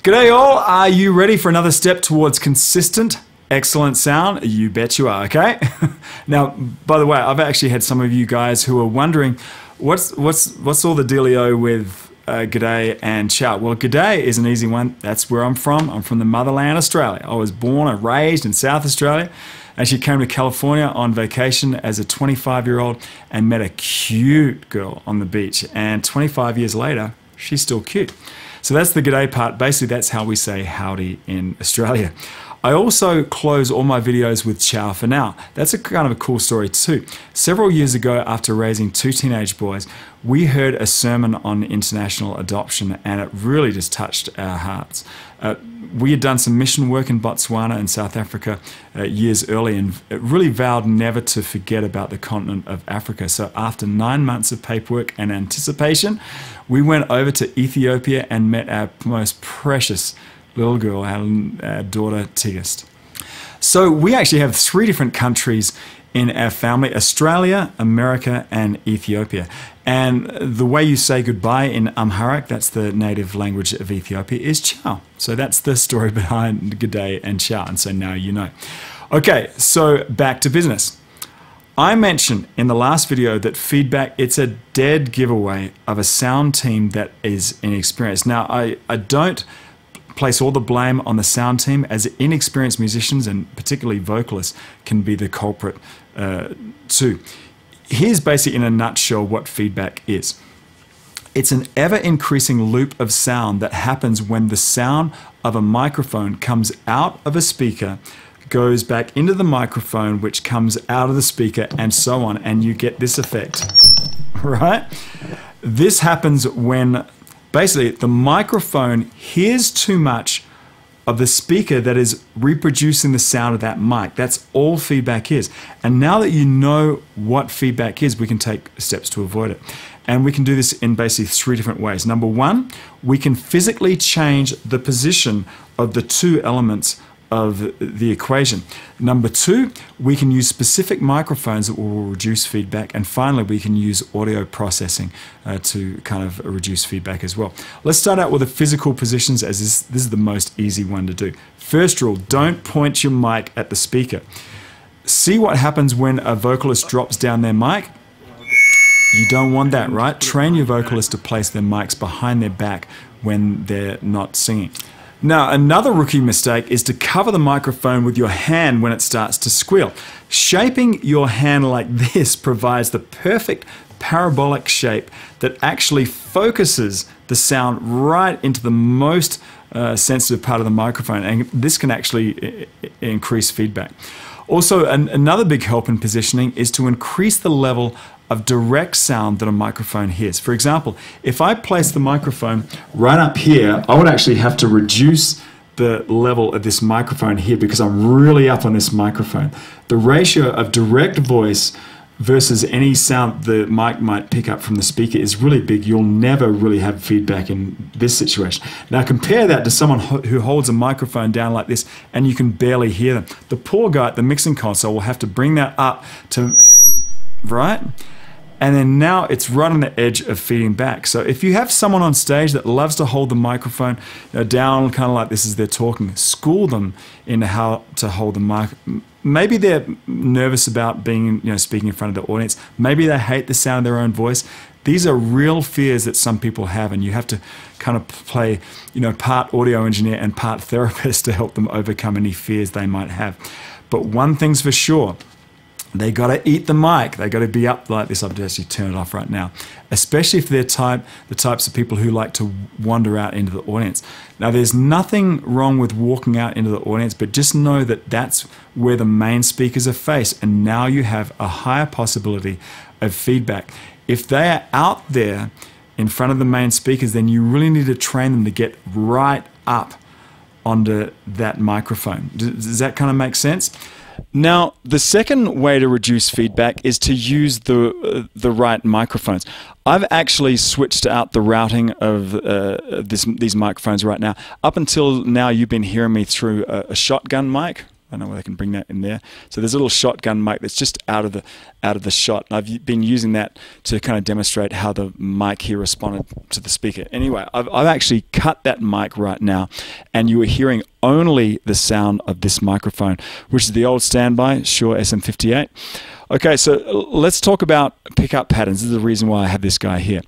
G'day all, are you ready for another step towards consistent, excellent sound? You bet you are, okay? Now, by the way, I've actually had some of you guys who are wondering, what's all the dealio with g'day and ciao? Well, g'day is an easy one. That's where I'm from. I'm from the motherland, Australia. I was born and raised in South Australia. Actually came to California on vacation as a 25-year-old and met a cute girl on the beach. And 25 years later, she's still cute. So that's the g'day part. Basically, that's how we say howdy in Australia. I also close all my videos with ciao for now. That's a kind of a cool story too. Several years ago, after raising 2 teenage boys, we heard a sermon on international adoption, and it really just touched our hearts. We had done some mission work in Botswana and South Africa years early, and it really vowed never to forget about the continent of Africa. So after 9 months of paperwork and anticipation, we went over to Ethiopia and met our most precious little girl, our daughter Tigist. So we actually have 3 different countries in our family: Australia, America, and Ethiopia. And the way you say goodbye in Amharic, that's the native language of Ethiopia, is ciao. So that's the story behind g'day and ciao. And so now you know. Okay, so back to business. I mentioned in the last video that feedback, it's a dead giveaway of a sound team that is inexperienced. Now, I don't place all the blame on the sound team, as inexperienced musicians and particularly vocalists can be the culprit too. Here's basically in a nutshell what feedback is. It's an ever-increasing loop of sound that happens when the sound of a microphone comes out of a speaker, goes back into the microphone, which comes out of the speaker, and so on, and you get this effect, right? This happens when basically the microphone hears too much of the speaker that is reproducing the sound of that mic. That's all feedback is. And now that you know what feedback is, we can take steps to avoid it. And we can do this in basically 3 different ways. Number 1, we can physically change the position of the 2 elements of the equation. Number 2, we can use specific microphones that will reduce feedback. And finally, we can use audio processing to kind of reduce feedback as well. Let's start out with the physical positions, as this is the most easy one to do. First rule, don't point your mic at the speaker. See what happens when a vocalist drops down their mic? You don't want that, right? Train your vocalists to place their mics behind their back when they're not singing. Now, another rookie mistake is to cover the microphone with your hand when it starts to squeal. Shaping your hand like this provides the perfect parabolic shape that actually focuses the sound right into the most sensitive part of the microphone, and this can actually increase feedback. Also, another big help in positioning is to increase the level of direct sound that a microphone hears. For example, if I place the microphone right up here, I would actually have to reduce the level of this microphone here because I'm really up on this microphone. The ratio of direct voice versus any sound the mic might pick up from the speaker is really big. You'll never really have feedback in this situation. Now compare that to someone who holds a microphone down like this and you can barely hear them. The poor guy at the mixing console will have to bring that up to, right? And then now it's right on the edge of feeding back. So if you have someone on stage that loves to hold the microphone down kind of like this as they're talking, school them in how to hold the mic. Maybe they're nervous about being, speaking in front of the audience. Maybe they hate the sound of their own voice. These are real fears that some people have, and you have to kind of play, part audio engineer and part therapist to help them overcome any fears they might have. But one thing's for sure, they got to eat the mic. They got to be up like this. I've just actually turned it off right now. Especially if they're the types of people who like to wander out into the audience. Now, there's nothing wrong with walking out into the audience, but just know that that's where the main speakers are faced, and now you have a higher possibility of feedback. If they are out there in front of the main speakers, then you really need to train them to get right up onto that microphone. Does that kind of make sense? Now, the second way to reduce feedback is to use the right microphones. I've actually switched out the routing of these microphones right now. Up until now, you've been hearing me through a shotgun mic, I don't know whether I can bring that in there. So there's a little shotgun mic that's just out of the shot. I've been using that to kind of demonstrate how the mic here responded to the speaker. Anyway, I've actually cut that mic right now, and you are hearing only the sound of this microphone, which is the old standby Shure SM58. Okay, so let's talk about pickup patterns. This is the reason why I have this guy here.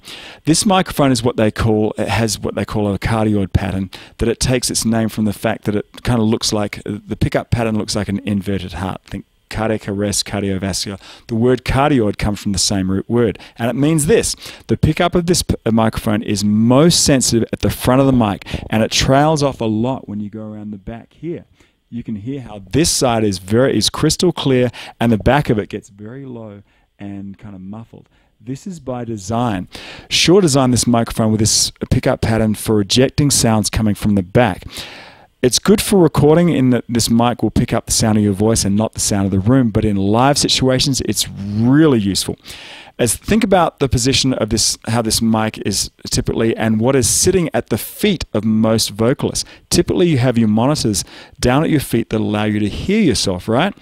This microphone is it has what they call a cardioid pattern, that it takes its name from the fact that it kind of looks like, the pickup pattern looks like an inverted heart. Think cardiac arrest, cardiovascular. The word cardioid comes from the same root word, and it means this: the pickup of this microphone is most sensitive at the front of the mic, and it trails off a lot when you go around the back here. You can hear how this side is crystal clear, and the back of it gets very low and kind of muffled. This is by design. Shure designed this microphone with this pickup pattern for rejecting sounds coming from the back. It's good for recording in that this mic will pick up the sound of your voice and not the sound of the room, but in live situations, it's really useful. Think about the position of this, how this mic is typically, and what is sitting at the feet of most vocalists. Typically, you have your monitors down at your feet that allow you to hear yourself, right?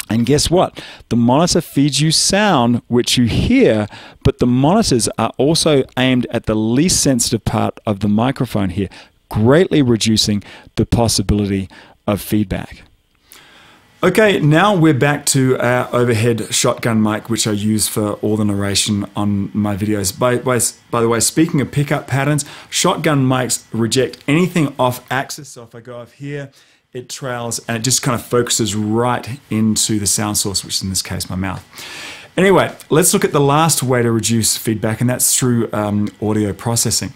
And guess what? The monitor feeds you sound, which you hear, but the monitors are also aimed at the least sensitive part of the microphone here, greatly reducing the possibility of feedback. Okay, now we're back to our overhead shotgun mic, which I use for all the narration on my videos. By the way, speaking of pickup patterns, shotgun mics reject anything off axis. So if I go off here, it trails and it just kind of focuses right into the sound source, which is in this case my mouth. Anyway, let's look at the last way to reduce feedback, and that's through audio processing.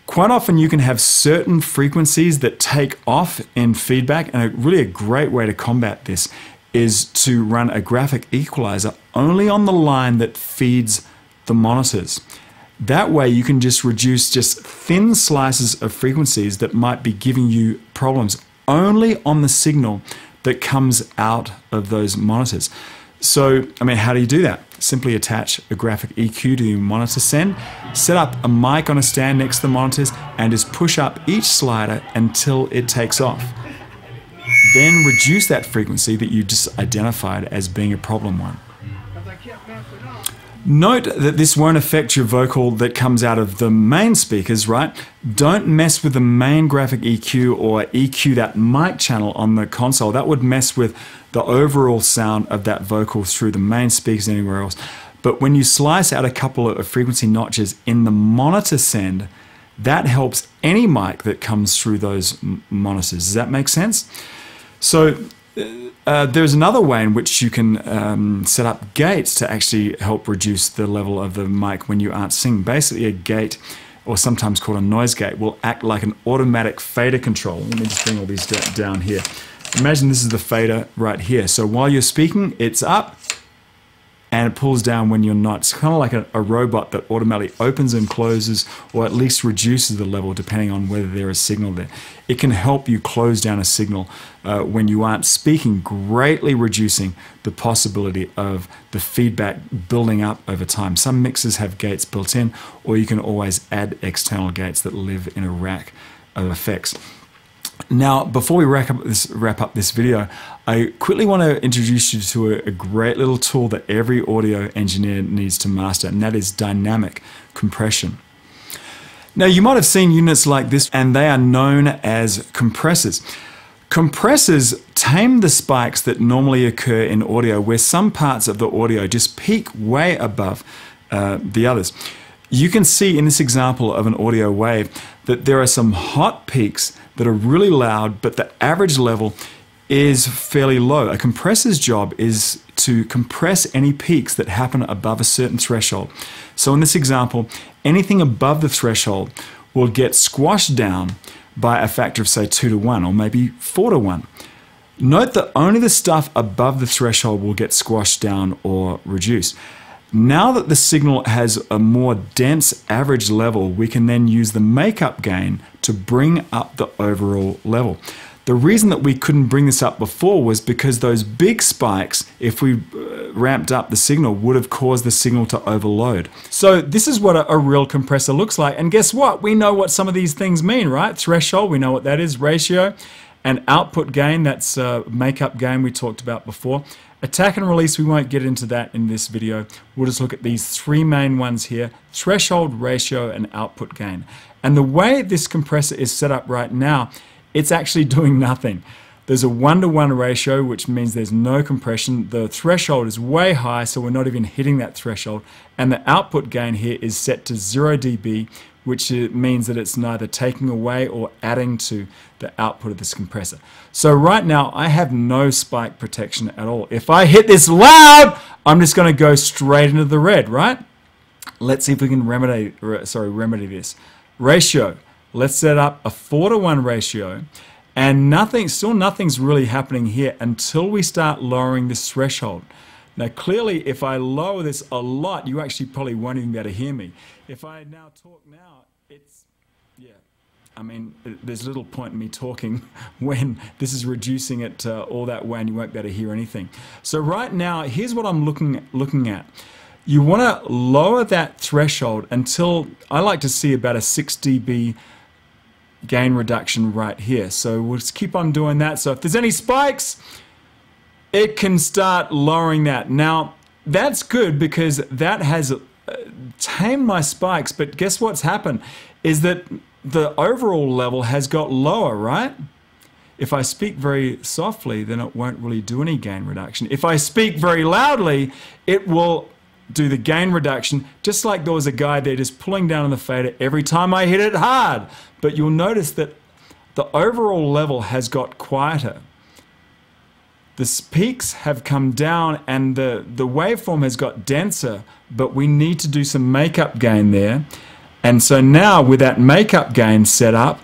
Quite often you can have certain frequencies that take off in feedback, and really a great way to combat this is to run a graphic equalizer only on the line that feeds the monitors. That way you can just reduce just thin slices of frequencies that might be giving you problems only on the signal that comes out of those monitors. So, I mean, how do you do that? Simply attach a graphic EQ to your monitor send, set up a mic on a stand next to the monitors, and just push up each slider until it takes off. Then reduce that frequency that you just identified as being a problem one. Note that this won't affect your vocal that comes out of the main speakers, right? Don't mess with the main graphic EQ or EQ that mic channel on the console. That would mess with the overall sound of that vocal through the main speakers anywhere else. But when you slice out a couple of frequency notches in the monitor send, that helps any mic that comes through those monitors. Does that make sense? So there's another way in which you can set up gates to actually help reduce the level of the mic when you aren't singing. Basically, a gate, or sometimes called a noise gate, will act like an automatic fader control. Let me just bring all these down here. Imagine this is the fader right here. So while you're speaking, it's up, and it pulls down when you're not. It's kind of like a robot that automatically opens and closes, or at least reduces the level depending on whether there is signal there. It can help you close down a signal when you aren't speaking, greatly reducing the possibility of the feedback building up over time. Some mixers have gates built in, or you can always add external gates that live in a rack of effects. Now, before we wrap up this video, I quickly want to introduce you to a great little tool that every audio engineer needs to master, and that is dynamic compression. Now, you might have seen units like this, and they are known as compressors. Compressors tame the spikes that normally occur in audio, where some parts of the audio just peak way above the others. You can see in this example of an audio wave that there are some hot peaks that are really loud, but the average level is fairly low. A compressor's job is to compress any peaks that happen above a certain threshold. So in this example, anything above the threshold will get squashed down by a factor of, say, 2 to 1, or maybe 4 to 1. Note that only the stuff above the threshold will get squashed down or reduced. Now that the signal has a more dense average level, we can then use the makeup gain to bring up the overall level. The reason that we couldn't bring this up before was because those big spikes, if we ramped up the signal, would have caused the signal to overload. So this is what a real compressor looks like. And guess what? We know what some of these things mean, right? Threshold, we know what that is, ratio. And output gain, that's makeup gain we talked about before. Attack and release, we won't get into that in this video. We'll just look at these three main ones here: threshold, ratio, and output gain. And the way this compressor is set up right now, it's actually doing nothing. There's a 1-to-1 ratio, which means there's no compression. The threshold is way high, so we're not even hitting that threshold. And the output gain here is set to 0 dB, which means that it's neither taking away or adding to the output of this compressor. So right now, I have no spike protection at all. If I hit this loud, I'm just going to go straight into the red, right? Let's see if we can remedy this. Ratio. Let's set up a 4-to-1 ratio. And nothing's really happening here until we start lowering this threshold. Now clearly, if I lower this a lot, you actually probably won't even be able to hear me. If I now talk now, I mean, there's little point in me talking when this is reducing it all that way and you won't be able to hear anything. So right now, here's what I'm looking at. You want to lower that threshold until, I like to see about a 6 dB gain reduction right here. So we'll just keep on doing that. So if there's any spikes, it can start lowering that. Now, that's good because that has tamed my spikes, but guess what's happened is that the overall level has got lower, right? If I speak very softly, then it won't really do any gain reduction. If I speak very loudly, it will do the gain reduction, just like there was a guy there just pulling down on the fader every time I hit it hard. But you'll notice that the overall level has got quieter. The peaks have come down and the waveform has got denser, but we need to do some makeup gain there. And so now with that makeup gain set up,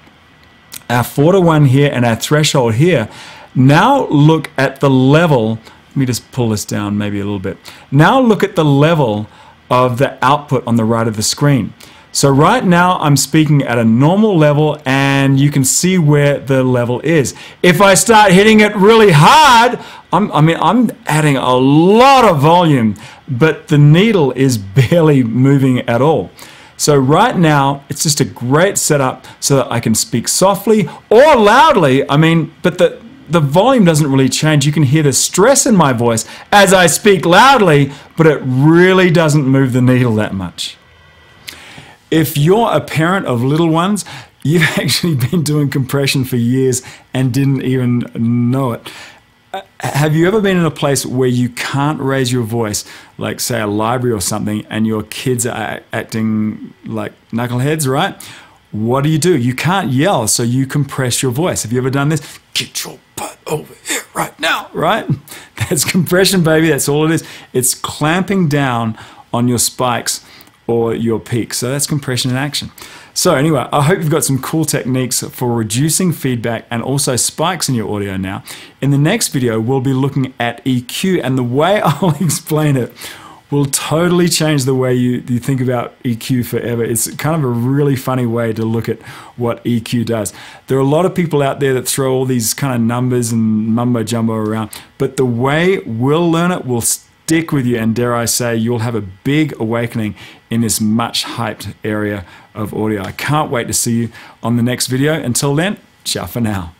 our 4-to-1 here and our threshold here, now look at the level. Let me just pull this down maybe a little bit. Now look at the level of the output on the right of the screen. So right now I'm speaking at a normal level and you can see where the level is. If I start hitting it really hard, I'm adding a lot of volume, but the needle is barely moving at all. So right now, it's just a great setup so that I can speak softly or loudly. But the volume doesn't really change. You can hear the stress in my voice as I speak loudly, but it really doesn't move the needle that much. If you're a parent of little ones, you've actually been doing compression for years and didn't even know it. Have you ever been in a place where you can't raise your voice, like say a library or something, and your kids are acting like knuckleheads, right? What do? You can't yell, so you compress your voice. Have you ever done this? Get your butt over here right now, right? That's compression, baby. That's all it is. It's clamping down on your spikes or your peaks. So that's compression in action. So anyway, I hope you've got some cool techniques for reducing feedback and also spikes in your audio now. In the next video, we'll be looking at EQ, and the way I'll explain it will totally change the way you think about EQ forever. It's kind of a really funny way to look at what EQ does. There are a lot of people out there that throw all these kind of numbers and mumbo jumbo around, but the way we'll learn it will stick with you, and dare I say, you'll have a big awakening in this much hyped area of audio. I can't wait to see you on the next video. Until then, ciao for now.